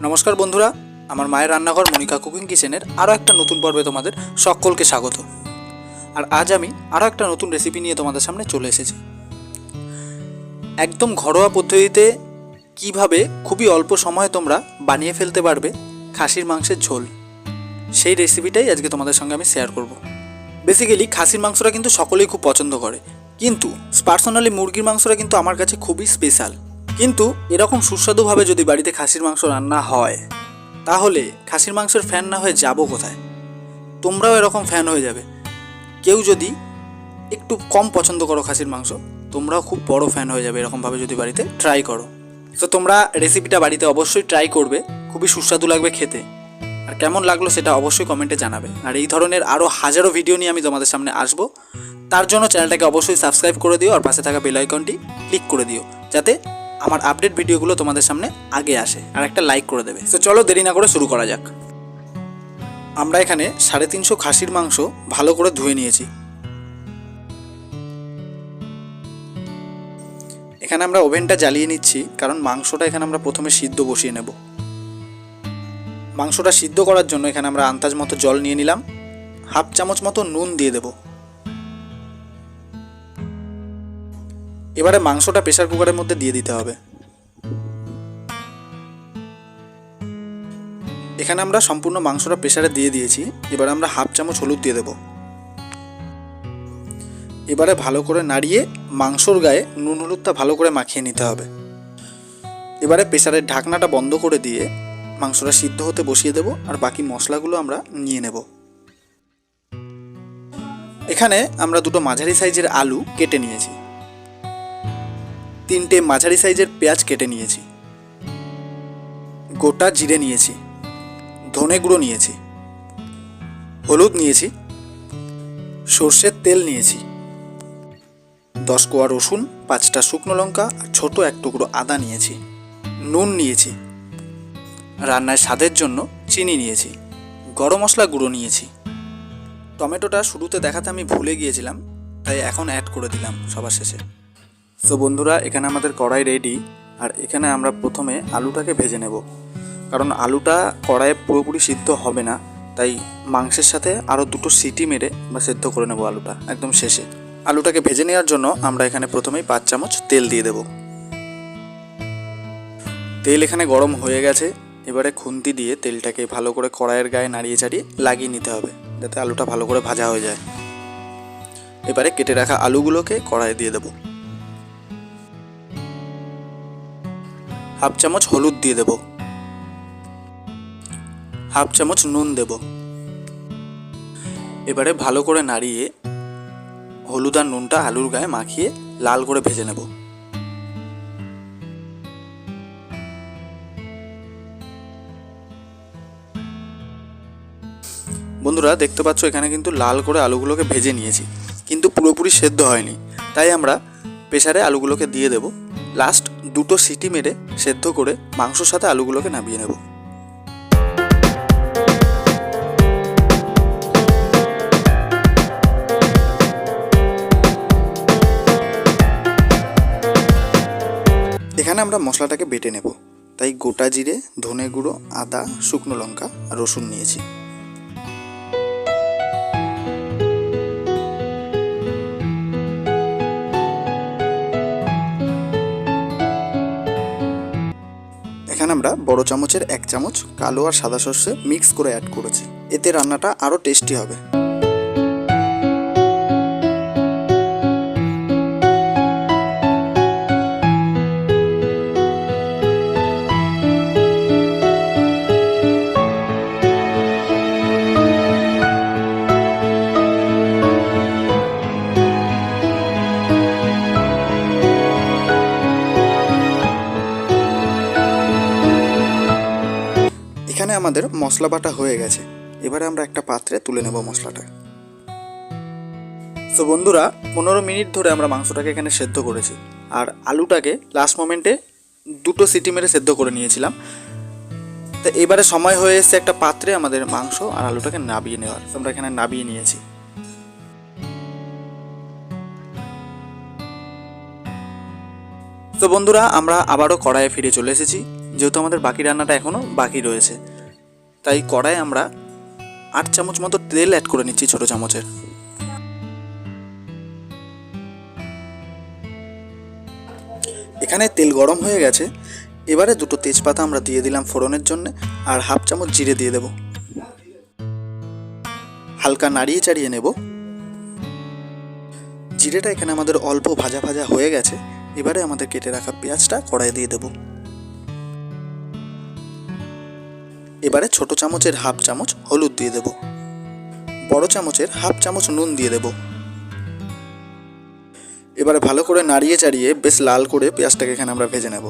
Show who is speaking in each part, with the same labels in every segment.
Speaker 1: নমস্কার বন্ধুরা, আমার মায়ের রান্নাঘর মনিকা কুকিং কিচেনের আরও একটা নতুন পর্বে তোমাদের সকলকে স্বাগত। আর আজ আমি আরও একটা নতুন রেসিপি নিয়ে তোমাদের সামনে চলে এসেছি। একদম ঘরোয়া পদ্ধতিতে কিভাবে খুবই অল্প সময়ে তোমরা বানিয়ে ফেলতে পারবে খাসির মাংসের ঝোল, সেই রেসিপিটাই আজকে তোমাদের সঙ্গে আমি শেয়ার করব। বেসিক্যালি খাসির মাংসটা কিন্তু সকলেই খুব পছন্দ করে, কিন্তু পার্সোনালি মুরগির মাংসটা কিন্তু আমার কাছে খুবই স্পেশাল। কিন্তু এরকম সুস্বাদুভাবে যদি বাড়িতে খাসির মাংস রান্না হয়, তাহলে খাসির মাংসের ফ্যান না হয়ে যাবো কোথায়? তোমরাও এরকম ফ্যান হয়ে যাবে। কেউ যদি একটু কম পছন্দ করো খাসির মাংস, তোমরাও খুব বড় ফ্যান হয়ে যাবে এরকমভাবে যদি বাড়িতে ট্রাই করো। তো তোমরা রেসিপিটা বাড়িতে অবশ্যই ট্রাই করবে, খুবই সুস্বাদু লাগবে খেতে। আর কেমন লাগলো সেটা অবশ্যই কমেন্টে জানাবে। আর এই ধরনের আরও হাজারো ভিডিও নিয়ে আমি তোমাদের সামনে আসবো। তার জন্য চ্যানেলটাকে অবশ্যই সাবস্ক্রাইব করে দিও আর পাশে থাকা বেল আইকনটি ক্লিক করে দিও, যাতে আমার আপডেট ভিডিওগুলো তোমাদের সামনে আগে আসে। আর একটা লাইক করে দেবে। তো চলো দেরি না করে শুরু করা যাক। আমরা এখানে 350 খাসির মাংস ভালো করে ধুয়ে নিয়েছি। এখানে আমরা ওভেনটা জ্বালিয়ে নিচ্ছি, কারণ মাংসটা এখানে আমরা প্রথমে সিদ্ধ বসিয়ে নেব। মাংসটা সিদ্ধ করার জন্য এখানে আমরা আন্দাজ মতো জল নিয়ে নিলাম, হাফ চামচ মতো নুন দিয়ে দেব। এবারে মাংসটা প্রেসার কুকারের মধ্যে দিয়ে দিতে হবে। এখানে আমরা সম্পূর্ণ মাংসটা প্রেসারে দিয়ে দিয়েছি। এবারে আমরা হাফ চামচ হলুদ দিয়ে দেব। এবারে ভালো করে নাড়িয়ে মাংসর গায়ে নুন হলুদটা ভালো করে মাখিয়ে নিতে হবে। এবারে প্রেসারের ঢাকনাটা বন্ধ করে দিয়ে মাংসটা সিদ্ধ হতে বসিয়ে দেব। আর বাকি মশলাগুলো আমরা নিয়ে নেব। এখানে আমরা দুটো মাঝারি সাইজের আলু কেটে নিয়েছি, 3টে মাঝারি সাইজের পেঁয়াজ কেটে নিয়েছি, গোটা জিরে নিয়েছি, ধনে গুঁড়ো নিয়েছি, হলুদ নিয়েছি, সর্ষের তেল নিয়েছি, 10 কোয়া রসুন, 5টা শুকনো লঙ্কা আর ছোট এক টুকরো আদা নিয়েছি, নুন নিয়েছি, রান্নায় স্বাদের জন্য চিনি নিয়েছি, গরম মশলা গুঁড়ো নিয়েছি। টমেটোটা শুরুতে দেখাতে আমি ভুলে গিয়েছিলাম, তাই এখন অ্যাড করে দিলাম সবার শেষে। তো বন্ধুরা, এখানে আমাদের কড়াই রেডি। আর এখানে আমরা প্রথমে আলুটাকে ভেজে নেব, কারণ আলুটা কড়াইয়ে পুরোপুরি সিদ্ধ হবে না, তাই মাংসের সাথে আরও 2টো সিটি মেরে আমরা সেদ্ধ করে নেব আলুটা একদম শেষে। আলুটাকে ভেজে নেওয়ার জন্য আমরা এখানে প্রথমেই 5 চামচ তেল দিয়ে দেব। তেল এখানে গরম হয়ে গেছে। এবারে খুন্তি দিয়ে তেলটাকে ভালো করে কড়াইয়ের গায়ে নাড়িয়ে চাড়িয়ে লাগিয়ে নিতে হবে, যাতে আলুটা ভালো করে ভাজা হয়ে যায়। এবারে কেটে রাখা আলুগুলোকে কড়াইয়ে দিয়ে দেব। হাফ চামচ হলুদ দিয়ে দেব, হাফ চামচ নুন দেব। এবারে ভালো করে নাড়িয়ে হলুদ আর নুনটা আলুর গায়ে মাখিয়ে লাল করে ভেজে নেব। বন্ধুরা, দেখতে পাচ্ছ এখানে কিন্তু লাল করে আলুগুলোকে ভেজে নিয়েছি, কিন্তু পুরোপুরি সেদ্ধ হয়নি। তাই আমরা প্রেসারে আলুগুলোকে দিয়ে দেব। লাস্ট 2টো সিটি মেরে সেদ্ধ করে মাংসর সাথে আলুগুলোকে নামিয়ে নেব। এখানে আমরা মশলাটাকে বেটে নেব, তাই গোটা জিরে, ধনে গুঁড়ো, আদা, শুকনো লঙ্কা আর রসুন নিয়েছি। এখানে আমরা বড় চামচের 1 চামচ কালো আর সাদা সর্ষে মিক্স করে অ্যাড করেছি, এতে রান্নাটা আরও টেস্টি হবে। এখানে আমাদের মশলা বাটা হয়ে গেছে। এবারে আমরা একটা পাত্রে তুলে নেব মশলাটা। তো বন্ধুরা, 15 মিনিট ধরে আমরা মাংসটাকে এখানে সেদ্ধ করেছি। আর আলুটাকে লাস্ট মোমেন্টে 2টো সিটি মেরে সেদ্ধ করে নিয়েছিলাম। তো এবারে সময় হয়ে এসেছে একটা পাত্রে আমাদের মাংস আর আলুটাকে নাবিয়ে নেওয়ার। আমরা এখানে নাবিয়ে নিয়েছি। তো বন্ধুরা, আমরা আবারও কড়াইয়ে ফিরে চলে এসেছি। যেহেতু আমাদের বাকি রান্নাটা এখনও বাকি রয়েছে, তাই কড়ায় আমরা 8 চামচ মতো তেল অ্যাড করে নিচ্ছি ছোটো চামচের। এখানে তেল গরম হয়ে গেছে। এবারে 2টো তেজপাতা আমরা দিয়ে দিলাম ফোড়নের জন্য, আর 1/2 চামচ জিরে দিয়ে দেব। হালকা নাড়িয়ে চাড়িয়ে নেব। জিরেটা এখানে আমাদের অল্প ভাজা ভাজা হয়ে গেছে। এবারে আমাদের কেটে রাখা পেঁয়াজটা কড়াইয়ে দিয়ে দেব। এবারে ছোট চামচের 1/2 চামচ হলুদ দিয়ে দেব। বড় চামচের 1/2 চামচ নুন দিয়ে দেব। এবারে ভালো করে নাড়িয়ে চাড়িয়ে বেশ লাল করে পেঁয়াজটাকে এখানে আমরা ভেজে নেব।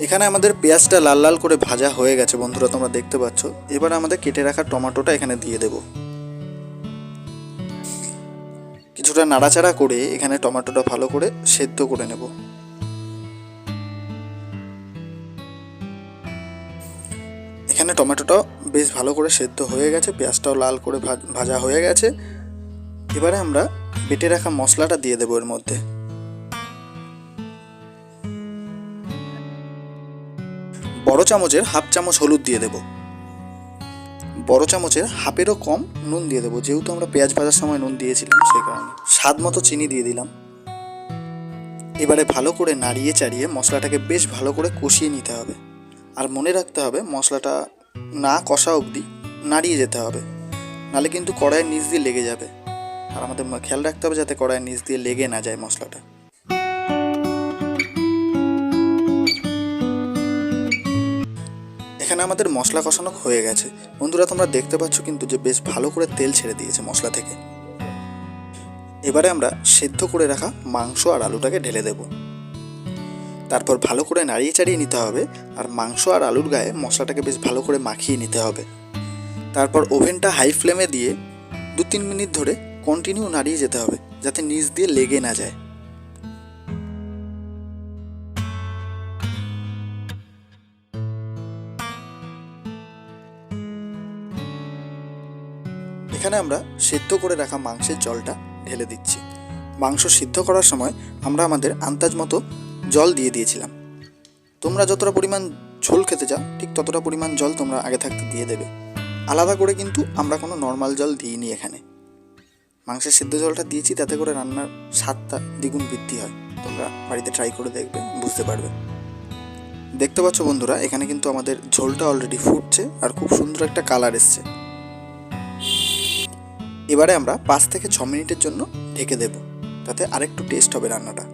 Speaker 1: এখানে আমাদের পেঁয়াজটা লাল লাল করে ভাজা হয়ে গেছে বন্ধুরা, তোমরা দেখতে পাচ্ছ। এবার আমাদের কেটে রাখা টমেটোটা এখানে দিয়ে দেব। কিছুটা নাড়াচাড়া করে এখানে টমেটোটা ভালো করে সেদ্ধ করে নেব। এখানে টমেটোটাও বেশ ভালো করে সেদ্ধ হয়ে গেছে, পেঁয়াজটাও লাল করে ভাজা হয়ে গেছে। এবারে আমরা বেটে রাখা মশলাটা দিয়ে দেবো এর মধ্যে। বড় চামচের 1/2 চামচ হলুদ দিয়ে দেব। বড় চামচের হাফেরও কম নুন দিয়ে দেবো, যেহেতু আমরা পেঁয়াজ ভাজার সময় নুন দিয়েছিলাম সেই কারণে। স্বাদ মতো চিনি দিয়ে দিলাম। এবারে ভালো করে নাড়িয়ে চাড়িয়ে মশলাটাকে বেশ ভালো করে কষিয়ে নিতে হবে। আর মনে রাখতে হবে মশলাটা না কষা অবধি নাড়িয়ে যেতে হবে, নাহলে কিন্তু কড়াইয়ের নিচ দিয়ে লেগে যাবে। আর আমাদের খেয়াল রাখতে হবে যাতে কড়াইয়ের নিচ দিয়ে লেগে না যায় মশলাটা। এখানে আমাদের মশলা কষানো হয়ে গেছে বন্ধুরা, তোমরা দেখতে পাচ্ছ কিন্তু যে বেশ ভালো করে তেল ছেড়ে দিয়েছে মশলা থেকে। এবারে আমরা সেদ্ধ করে রাখা মাংস আর আলুটাকে ঢেলে দেব। তারপর ভালো করে নাড়িয়ে চাড়িয়ে নিতে হবে, আর মাংস আর আলুর গায়ে মশলাটাকে বেশ ভালো করে মাখিয়ে নিতে হবে। তারপর ওভেনটা হাই ফ্লেমে দিয়ে 2-3 মিনিট ধরে কন্টিনিউ নাড়িয়ে যেতে হবে, যাতে নিচ দিয়ে লেগে না যায়। এখানে আমরা সেদ্ধ করে রাখা মাংসের জলটা ঢেলে দিচ্ছি। মাংস সিদ্ধ করার সময় আমরা আমাদের আন্দাজ মতো জল দিয়ে দিয়েছিলাম। তোমরা যতটা পরিমাণ ঝোল খেতে চাও ঠিক ততটা পরিমাণ জল তোমরা আগে থাকতে দিয়ে দেবে। আলাদা করে কিন্তু আমরা কোনো নর্মাল জল দিইনি। এখানে মাংসের সিদ্ধ জলটা দিয়েছি, তাতে করে রান্নার স্বাদটা দ্বিগুণ বৃদ্ধি হয়। তোমরা বাড়িতে ট্রাই করে দেখবে, বুঝতে পারবে। দেখতে পাচ্ছ বন্ধুরা, এখানে কিন্তু আমাদের ঝোলটা অলরেডি ফুটছে আর খুব সুন্দর একটা কালার এসছে। এবারে আমরা 5 থেকে 6 মিনিটের জন্য ঢেকে দেব, তাতে আরেকটু টেস্ট হবে রান্নাটা।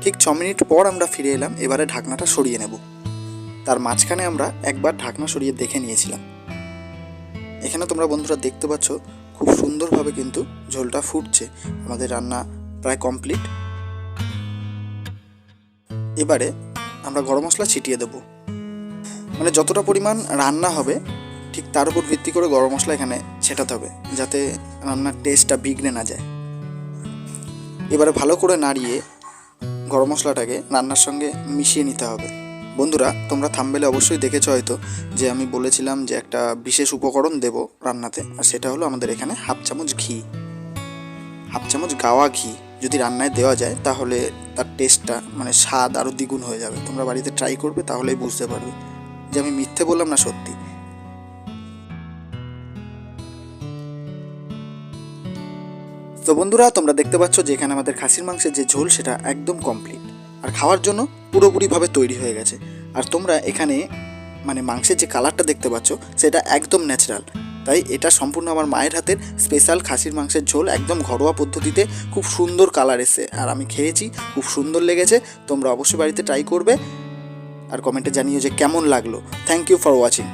Speaker 1: ঠিক 6 মিনিট পর আমরা ফিরে এলাম। এবারে ঢাকনাটা সরিয়ে নেব। তার মাঝখানে আমরা একবার ঢাকনা সরিয়ে দেখে নিয়েছিলাম। এখানে তোমরা বন্ধুরা দেখতে পাচ্ছ খুব সুন্দরভাবে কিন্তু ঝোলটা ফুটছে। আমাদের রান্না প্রায় কমপ্লিট। এবারে আমরা গরম মশলা ছিটিয়ে দেব। মানে যতটা পরিমাণ রান্না হবে ঠিক তার উপর ভিত্তি করে গরম মশলা এখানে ছেটাতে হবে, যাতে রান্নার টেস্টটা বিগড়ে না যায়। এবারে ভালো করে নাড়িয়ে গরম মশলাটাকে রান্নার সঙ্গে মিশিয়ে নিতে হবে। বন্ধুরা, তোমরা থাম্বনেলে অবশ্যই দেখেছো হয়তো যে আমি বলেছিলাম যে একটা বিশেষ উপকরণ দেব রান্নাতে, আর সেটা হলো আমাদের এখানে 1/2 চামচ ঘি। 1/2 চামচ গাওয়া ঘি যদি রান্নায় দেওয়া যায় তাহলে তার টেস্টটা মানে স্বাদ আরও দ্বিগুণ হয়ে যাবে। তোমরা বাড়িতে ট্রাই করবে, তাহলেই বুঝতে পারবে যে আমি মিথ্যে বললাম না সত্যি। তো বন্ধুরা, তোমরা দেখতে পাচ্ছ যে এখানে আমাদের খাসির মাংসের যে ঝোল সেটা একদম কমপ্লিট আর খাওয়ার জন্য পুরোপুরিভাবে তৈরি হয়ে গেছে। আর তোমরা এখানে মানে মাংসের যে কালারটা দেখতে পাচ্ছ সেটা একদম ন্যাচারাল। তাই এটা সম্পূর্ণ আমার মায়ের হাতের স্পেশাল খাসির মাংসের ঝোল, একদম ঘরোয়া পদ্ধতিতে খুব সুন্দর কালার এসে, আর আমি খেয়েছি, খুব সুন্দর লেগেছে। তোমরা অবশ্যই বাড়িতে ট্রাই করবে আর কমেন্টে জানিও যে কেমন লাগলো। Thank you for watching.